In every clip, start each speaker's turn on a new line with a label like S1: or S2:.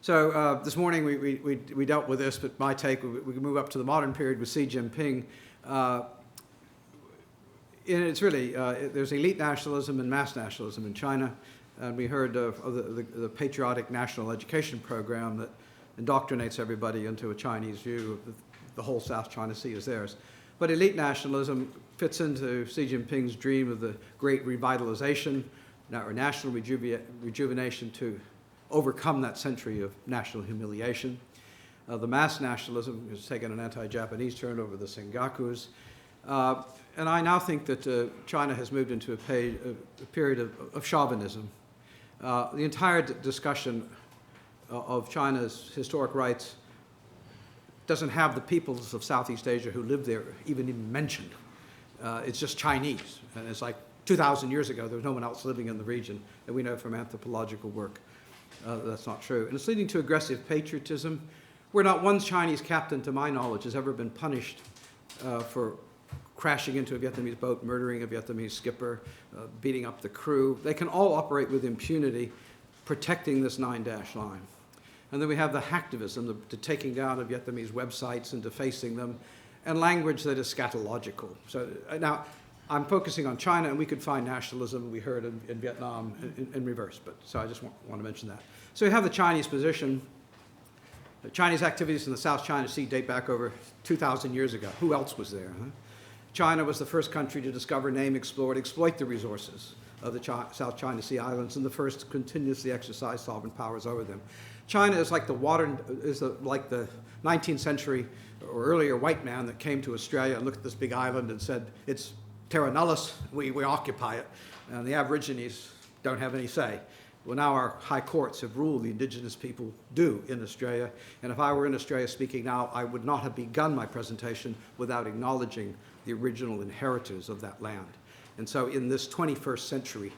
S1: So this morning we dealt with this, but my take, we can move up to the modern period with Xi Jinping. And it's really, there's elite nationalism and mass nationalism in China. And we heard of the patriotic national education program that indoctrinates everybody into a Chinese view of the whole South China Sea as theirs. But elite nationalism fits into Xi Jinping's dream of the great revitalization or national rejuvenation to overcome that century of national humiliation. The mass nationalism has taken an anti-Japanese turn over the Sengakus. And I now think that China has moved into a period of chauvinism. The entire discussion of China's historic rights doesn't have the peoples of Southeast Asia who live there even mentioned. It's just Chinese. And it's like 2,000 years ago, there was no one else living in the region, and we know from anthropological work that's not true. And it's leading to aggressive patriotism, where not one Chinese captain, to my knowledge, has ever been punished for crashing into a Vietnamese boat, murdering a Vietnamese skipper, beating up the crew. They can all operate with impunity, protecting this 9-dash line. And then we have the hacktivism, the taking down of Vietnamese websites and defacing them, and language that is scatological. So now, I'm focusing on China, and we could find nationalism, we heard in Vietnam, in reverse. But so I just want to mention that. So we have the Chinese position. The Chinese activities in the South China Sea date back over 2,000 years ago. Who else was there? Huh? China was the first country to discover, name, explore, and exploit the resources of the South China Sea islands, and the first to continuously exercise sovereign powers over them. China is like the 19th century or earlier white man that came to Australia and looked at this big island and said, it's terra nullius, we occupy it, and the Aborigines don't have any say. Well, now our high courts have ruled the indigenous people do in Australia, and if I were in Australia speaking now, I would not have begun my presentation without acknowledging the original inheritors of that land. And so in this 21st century,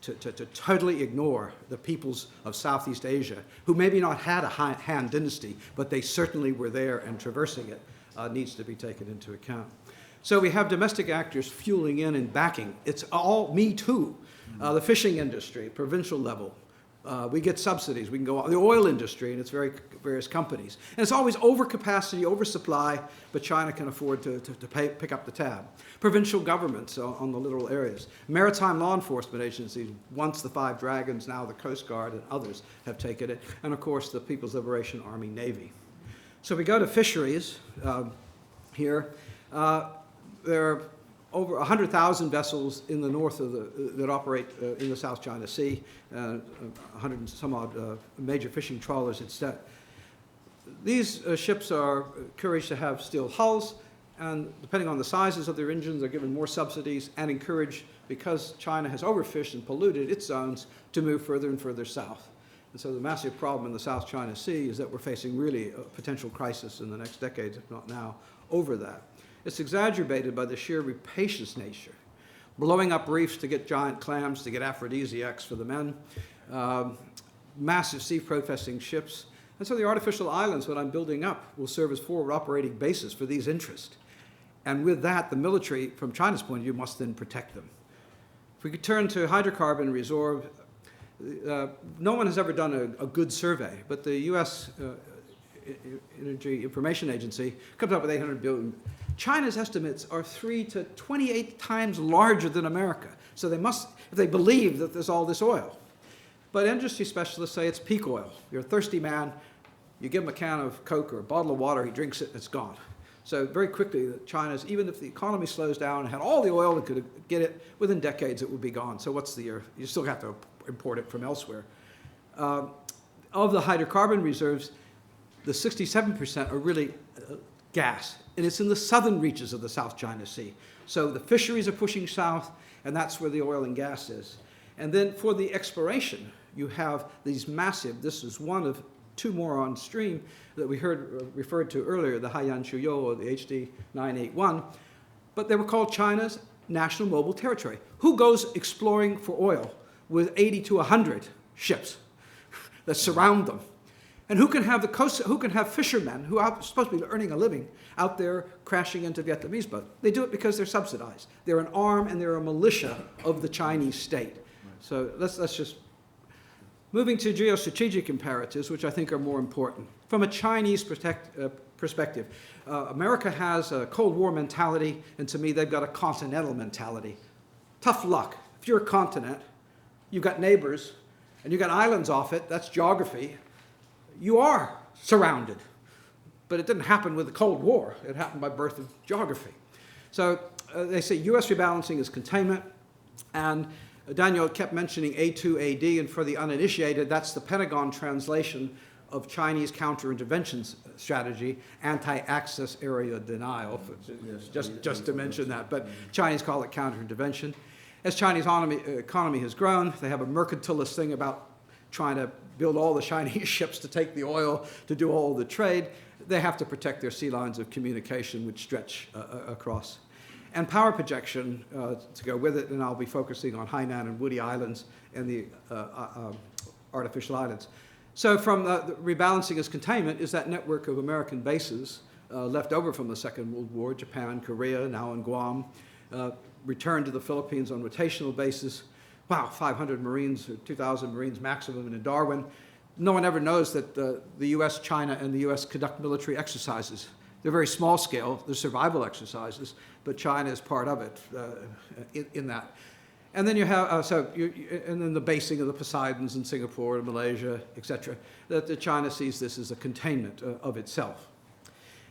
S1: to totally ignore the peoples of Southeast Asia, who maybe not had a Han dynasty, but they certainly were there and traversing it, needs to be taken into account. So we have domestic actors fueling in and backing. It's all me too. The fishing industry, provincial level. We get subsidies. We can go on the oil industry and its various companies. And it's always overcapacity, oversupply, but China can afford to pick up the tab. Provincial governments on the littoral areas. Maritime law enforcement agencies, once the Five Dragons, now the Coast Guard and others have taken it. And of course, the People's Liberation Army Navy. So we go to fisheries here. There are over 100,000 vessels in the north of that operate in the South China Sea, 100 and some odd major fishing trawlers instead. These ships are encouraged to have steel hulls, and depending on the sizes of their engines, they're given more subsidies and encouraged, because China has overfished and polluted its zones, to move further and further south. And so the massive problem in the South China Sea is that we're facing really a potential crisis in the next decades, if not now, over that. It's exacerbated by the sheer rapacious nature. Blowing up reefs to get giant clams, to get aphrodisiacs for the men, massive sea-protesting ships. And so the artificial islands that I'm building up will serve as forward operating bases for these interests. And with that, the military, from China's point of view, must then protect them. If we could turn to hydrocarbon reserve, no one has ever done a good survey, but the U.S. Energy Information Agency comes up with 800 billion. China's estimates are 3 to 28 times larger than America. So they must, if they believe that there's all this oil. But industry specialists say it's peak oil. You're a thirsty man, you give him a can of Coke or a bottle of water, he drinks it, and it's gone. So very quickly, China's, even if the economy slows down and had all the oil and could get it, within decades it would be gone. So what's the, you still have to import it from elsewhere. Of the hydrocarbon reserves, the 67% are really gas, and it's in the southern reaches of the South China Sea. So the fisheries are pushing south, and that's where the oil and gas is. And then for the exploration, you have these massive, this is one of two more on stream that we heard referred to earlier, the Haiyan Shuyo or the HD 981, but they were called China's National Mobile Territory. Who goes exploring for oil with 80 to 100 ships that surround them? And who can have the coast, who can have fishermen who are supposed to be earning a living out there crashing into Vietnamese boats? They do it because they're subsidized. They're an arm and they're a militia of the Chinese state. So let's just Moving to geostrategic imperatives, which I think are more important. From a Chinese perspective, America has a Cold War mentality, and to me, they've got a continental mentality. Tough luck. If you're a continent, you've got neighbors, and you've got islands off it, that's geography, you are surrounded. But it didn't happen with the Cold War. It happened by birth of geography. So they say US rebalancing is containment, and Daniel kept mentioning A2AD, and for the uninitiated, that's the Pentagon translation of Chinese counterintervention strategy, anti-access area denial, just to mention that, but Chinese call it counterintervention. As Chinese economy has grown, they have a mercantilist thing about trying to build all the Chinese ships to take the oil, to do all the trade. They have to protect their sea lines of communication, which stretch across. And power projection to go with it, and I'll be focusing on Hainan and Woody Islands and the artificial islands. So from the rebalancing as containment is that network of American bases left over from the Second World War, Japan, Korea, now in Guam, returned to the Philippines on rotational basis. Wow, 500 Marines, or 2,000 Marines maximum in Darwin. No one ever knows that the US, China, and the US conduct military exercises. They're very small scale, they're survival exercises, but China is part of it in that. And then you have, and then the basing of the Poseidons in Singapore and Malaysia, et cetera, that China sees this as a containment of itself.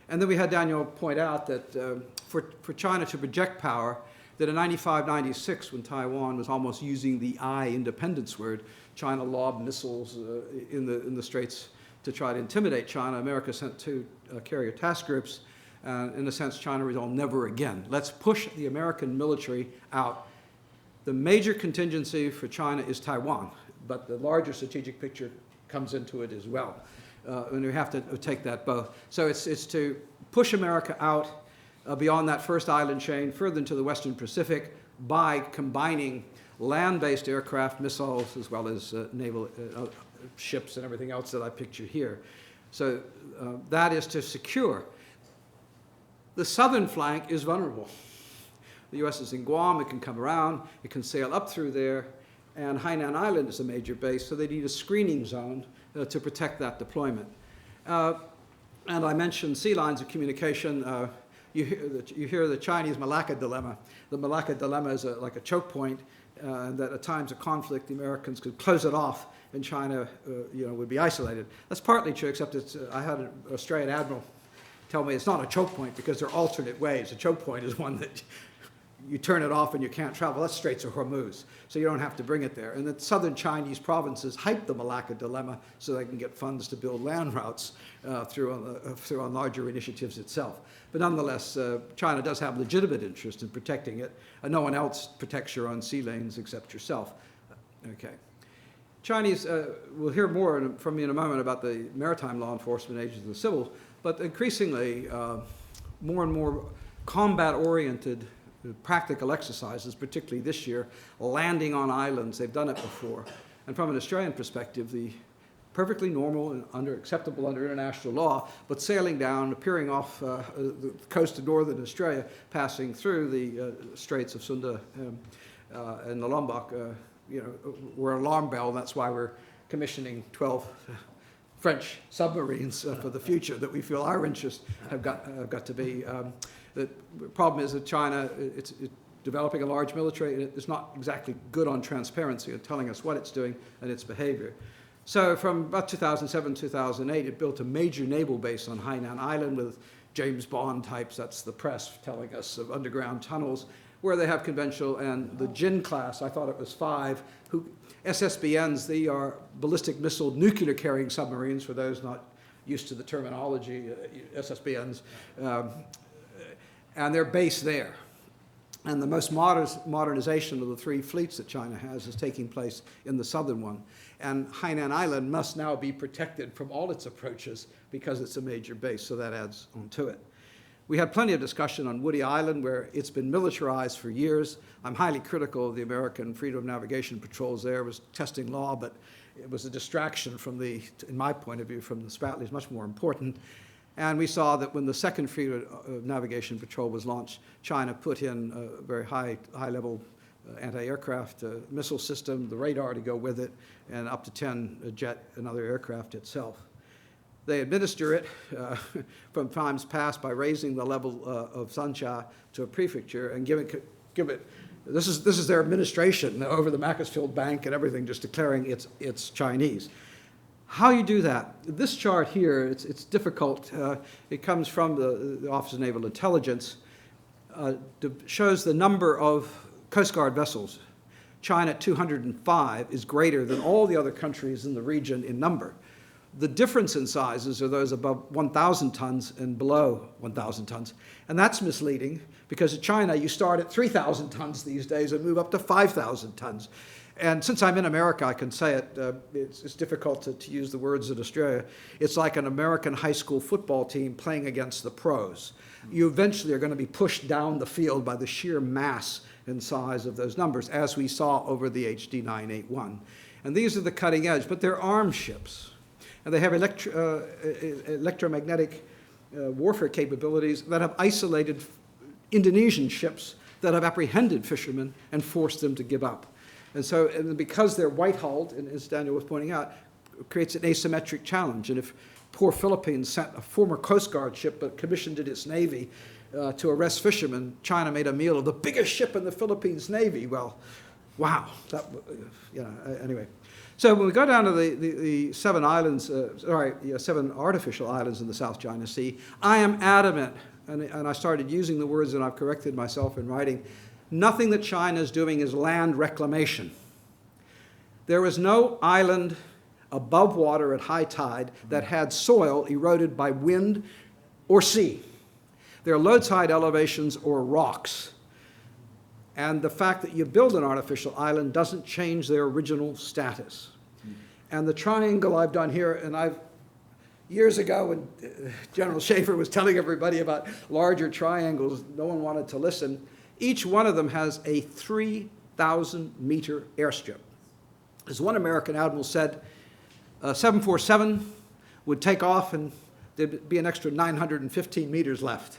S1: And then we had Daniel point out that for China to project power, that in 95, 96, when Taiwan was almost using the I independence word, China lobbed missiles in the Straits to try to intimidate China. America sent 2 carrier task groups. In a sense, China resolved never again. Let's push the American military out. The major contingency for China is Taiwan, but the larger strategic picture comes into it as well. And we have to take that both. So it's to push America out beyond that first island chain, further into the Western Pacific, by combining land-based aircraft, missiles, as well as naval ships and everything else that I picture here. So that is to secure. The southern flank is vulnerable. The US is in Guam, it can come around, it can sail up through there, and Hainan Island is a major base, so they need a screening zone to protect that deployment. And I mentioned sea lines of communication. You hear the Chinese Malacca dilemma. The Malacca dilemma is like a choke point that at times of conflict, the Americans could close it off and China would be isolated. That's partly true, except I had an Australian admiral tell me it's not a choke point because there are alternate ways. A choke point is one that you turn it off and you can't travel. That's Straits of Hormuz, so you don't have to bring it there. And the southern Chinese provinces hype the Malacca dilemma so they can get funds to build land routes through on larger initiatives itself. But nonetheless, China does have legitimate interest in protecting it. No one else protects your own sea lanes except yourself. Okay. Chinese, we'll hear more from me in a moment about the maritime law enforcement agencies and the civil, but increasingly more and more combat-oriented practical exercises, particularly this year, landing on islands. They've done it before. And from an Australian perspective, the perfectly normal and acceptable under international law, but sailing down, appearing off the coast of northern Australia, passing through the Straits of Sunda and the Lombok, we're an alarm bell. That's why we're commissioning 12 French submarines for the future that we feel our interests have got to be. The problem is that China, it's developing a large military, and it's not exactly good on transparency and telling us what it's doing and its behavior. So from about 2007, 2008, it built a major naval base on Hainan Island with James Bond types, that's the press telling us, of underground tunnels, where they have conventional, and the Jin class, I thought it was 5, SSBNs, they are ballistic missile nuclear carrying submarines, for those not used to the terminology, SSBNs, and they're based there. And the most modernization of the 3 fleets that China has is taking place in the southern one. And Hainan Island must now be protected from all its approaches because it's a major base, so that adds on to it. We had plenty of discussion on Woody Island, where it's been militarized for years. I'm highly critical of the American Freedom of Navigation patrols there. It was testing law, but it was a distraction from in my point of view, from the Spratlys, much more important. And we saw that when the second Freedom of Navigation Patrol was launched, China put in very high-level anti-aircraft missile system, the radar to go with it, and up to 10 jet and other aircraft itself. They administer it from times past by raising the level of Sansha to a prefecture and give it. This is their administration over the Macclesfield Bank and everything, just declaring it's Chinese. How you do that? This chart here, it's difficult. It comes from the Office of Naval Intelligence. Shows the number of Coast Guard vessels. China at 205 is greater than all the other countries in the region in number. The difference in sizes are those above 1,000 tons and below 1,000 tons. And that's misleading because in China, you start at 3,000 tons these days and move up to 5,000 tons. And since I'm in America, I can say it. It's difficult to use the words in Australia. It's like an American high school football team playing against the pros. You eventually are going to be pushed down the field by the sheer mass and size of those numbers, as we saw over the HD 981. And these are the cutting edge, but they're armed ships. And they have electromagnetic warfare capabilities that have isolated Indonesian ships that have apprehended fishermen and forced them to give up. And so, because they're white-hulled, and as Daniel was pointing out, it creates an asymmetric challenge. And if poor Philippines sent a former Coast Guard ship but commissioned it its Navy to arrest fishermen, China made a meal of the biggest ship in the Philippines Navy. Well, wow. Anyway. So when we go down to the 7 islands, 7 artificial islands in the South China Sea, I am adamant, and I started using the words and I've corrected myself in writing, nothing that China is doing is land reclamation. There is no island above water at high tide that had soil eroded by wind or sea. They're low tide elevations or rocks. And the fact that you build an artificial island doesn't change their original status. And the triangle I've done here, and years ago when General Schaefer was telling everybody about larger triangles, no one wanted to listen. Each one of them has a 3,000-meter airstrip. As one American admiral said, 747 would take off and there'd be an extra 915 meters left.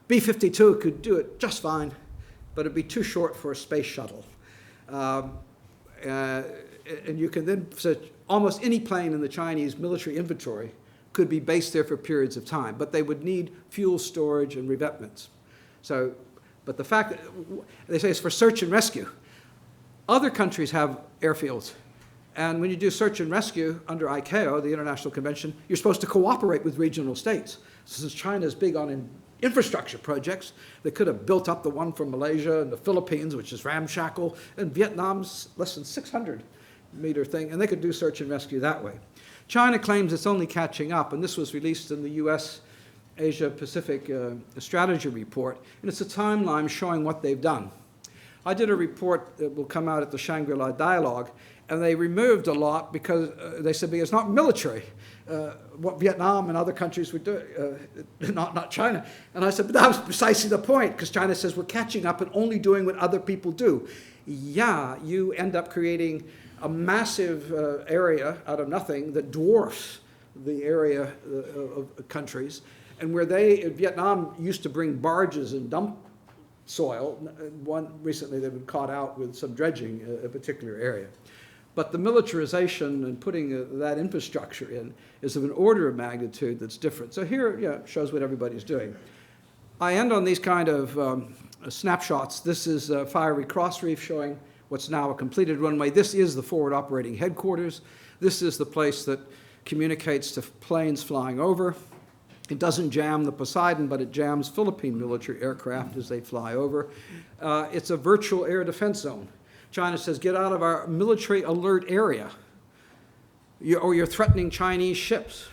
S1: B-52 could do it just fine, but it'd be too short for a space shuttle. And you can then, so almost any plane in the Chinese military inventory could be based there for periods of time, but they would need fuel storage and revetments. So, but the fact that they say it's for search and rescue. Other countries have airfields. And when you do search and rescue under ICAO, the International Convention, you're supposed to cooperate with regional states. Since China is big on infrastructure projects, they could have built up the one from Malaysia and the Philippines, which is ramshackle, and Vietnam's less than 600-meter thing, and they could do search and rescue that way. China claims it's only catching up, and this was released in the U.S. Asia-Pacific Strategy Report, and it's a timeline showing what they've done. I did a report that will come out at the Shangri-La Dialogue, and they removed a lot because they said it's not military, what Vietnam and other countries would do, not China. And I said, but that was precisely the point, because China says we're catching up and only doing what other people do. Yeah, you end up creating a massive area out of nothing that dwarfs the area of countries, and where Vietnam used to bring barges and dump soil. Recently they've been caught out with some dredging a particular area. But the militarization and putting that infrastructure in is of an order of magnitude that's different. So here, shows what everybody's doing. I end on these kind of snapshots. This is Fiery Cross Reef showing what's now a completed runway. This is the forward operating headquarters. This is the place that communicates to planes flying over. It doesn't jam the Poseidon, but it jams Philippine military aircraft as they fly over. It's a virtual air defense zone. China says, get out of our military alert area, or you're threatening Chinese ships.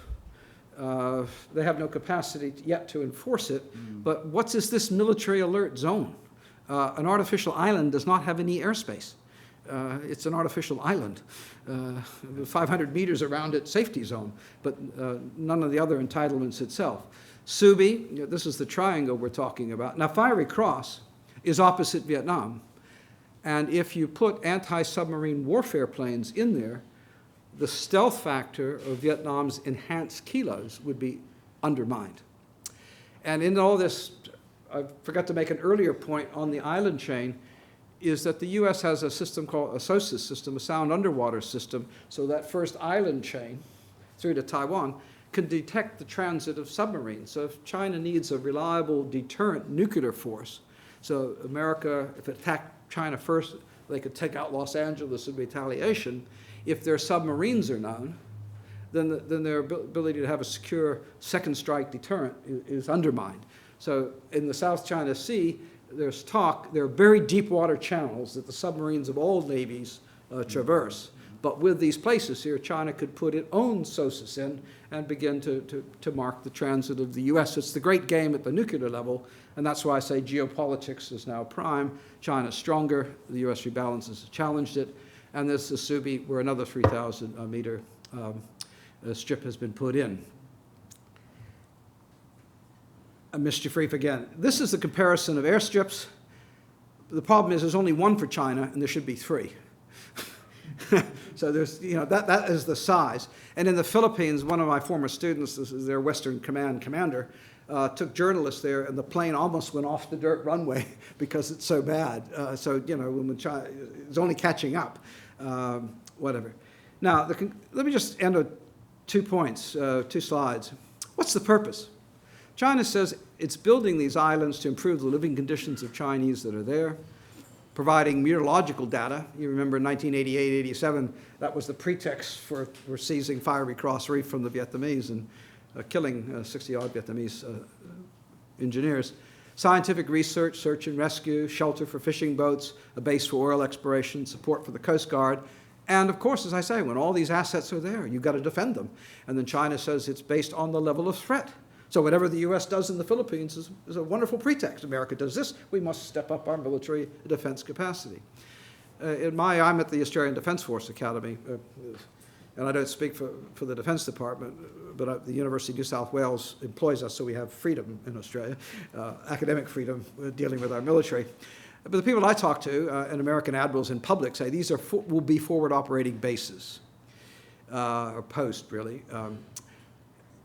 S1: They have no capacity yet to enforce it, but what is this military alert zone? An artificial island does not have any airspace. It's an artificial island. 500 meters around it, safety zone, but none of the other entitlements itself. Subi, this is the triangle we're talking about. Now, Fiery Cross is opposite Vietnam. And if you put anti-submarine warfare planes in there, the stealth factor of Vietnam's enhanced kilos would be undermined. And in all this, I forgot to make an earlier point on the island chain. is that the U.S. has a system called a SOSUS system, a sound underwater system, so that first island chain through to Taiwan can detect the transit of submarines. So if China needs a reliable deterrent nuclear force, so America, if it attacked China first, they could take out Los Angeles in retaliation. If their submarines are known, then their ability to have a secure second strike deterrent is undermined. So in the South China Sea, there's talk, there are very deep water channels that the submarines of all navies traverse. But with these places here, China could put its own SOSUS in and begin to mark the transit of the U.S. It's the great game at the nuclear level, and that's why I say geopolitics is now prime. China's stronger, the U.S. rebalances has challenged it, and this is Subi, where another 3,000-meter strip has been put in. Mischief reef again. This is the comparison of airstrips. The problem is there's only one for China, and there should be three. So there's, that is the size. And in the Philippines, one of my former students, this is their Western Command commander, took journalists there, and the plane almost went off the dirt runway because it's so bad. When China is only catching up, whatever. Now, let me just end with 2 points, 2 slides. What's the purpose? China says it's building these islands to improve the living conditions of Chinese that are there, providing meteorological data. You remember in 1988, 87, that was the pretext for seizing Fiery Cross Reef from the Vietnamese and killing 60-odd Vietnamese engineers. Scientific research, search and rescue, shelter for fishing boats, a base for oil exploration, support for the Coast Guard. And of course, as I say, when all these assets are there, you've got to defend them. And then China says it's based on the level of threat. So whatever the U.S. does in the Philippines is a wonderful pretext. America does this, we must step up our military defense capacity. I'm at the Australian Defence Force Academy, and I don't speak for the Defence Department, but the University of New South Wales employs us, so we have freedom in Australia, academic freedom dealing with our military. But the people I talk to, and American admirals in public, say these will be forward operating bases, or post, really.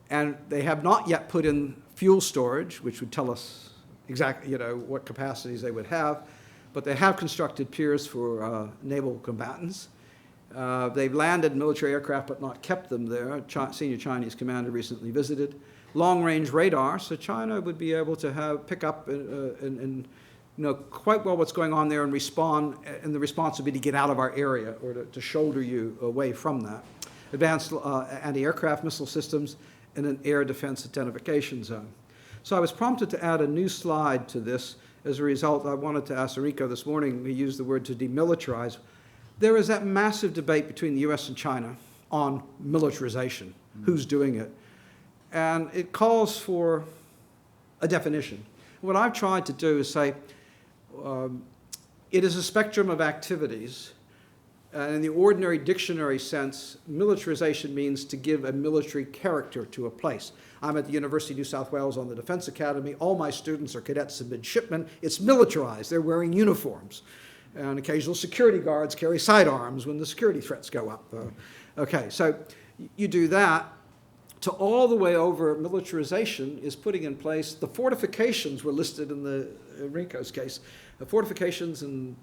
S1: And they have not yet put in fuel storage, which would tell us exactly what capacities they would have. But they have constructed piers for naval combatants. They've landed military aircraft but not kept them there. Senior Chinese commander recently visited. Long-range radar, so China would be able to pick up and know quite well what's going on there and respond, and the response would be to get out of our area or to shoulder you away from that. Advanced anti-aircraft missile systems, in an air defense identification zone. So I was prompted to add a new slide to this. As a result, I wanted to ask Enrico this morning, we used the word to demilitarize. There is that massive debate between the US and China on militarization, who's doing it. And it calls for a definition. What I've tried to do is say, it is a spectrum of activities. In the ordinary dictionary sense, militarization means to give a military character to a place. I'm at the University of New South Wales on the Defense Academy. All my students are cadets and midshipmen. It's militarized. They're wearing uniforms. And occasional security guards carry sidearms when the security threats go up. Okay, so you do that. To all the way over, militarization is putting in place, the fortifications were listed in Enrico's case. The fortifications and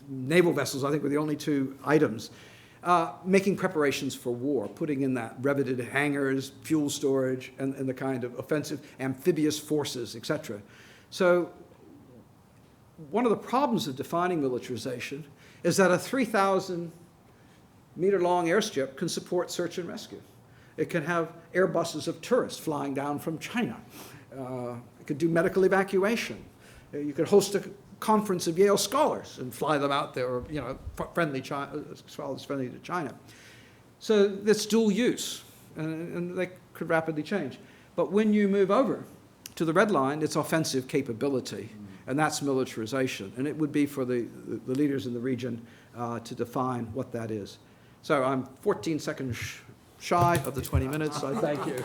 S1: naval vessels, I think, were the only 2 items. Making preparations for war, putting in that breveted hangars, fuel storage, and the kind of offensive amphibious forces, etc. So one of the problems of defining militarization is that a 3,000-meter-long airstrip can support search and rescue. It can have Airbuses of tourists flying down from China. It could do medical evacuation. You could host a conference of Yale scholars and fly them out there, or scholars friendly to China. So that's dual use, and they could rapidly change. But when you move over to the red line, it's offensive capability, and that's militarization. And it would be for the leaders in the region to define what that is. So I'm 14 seconds shy of the 20 minutes, so thank you.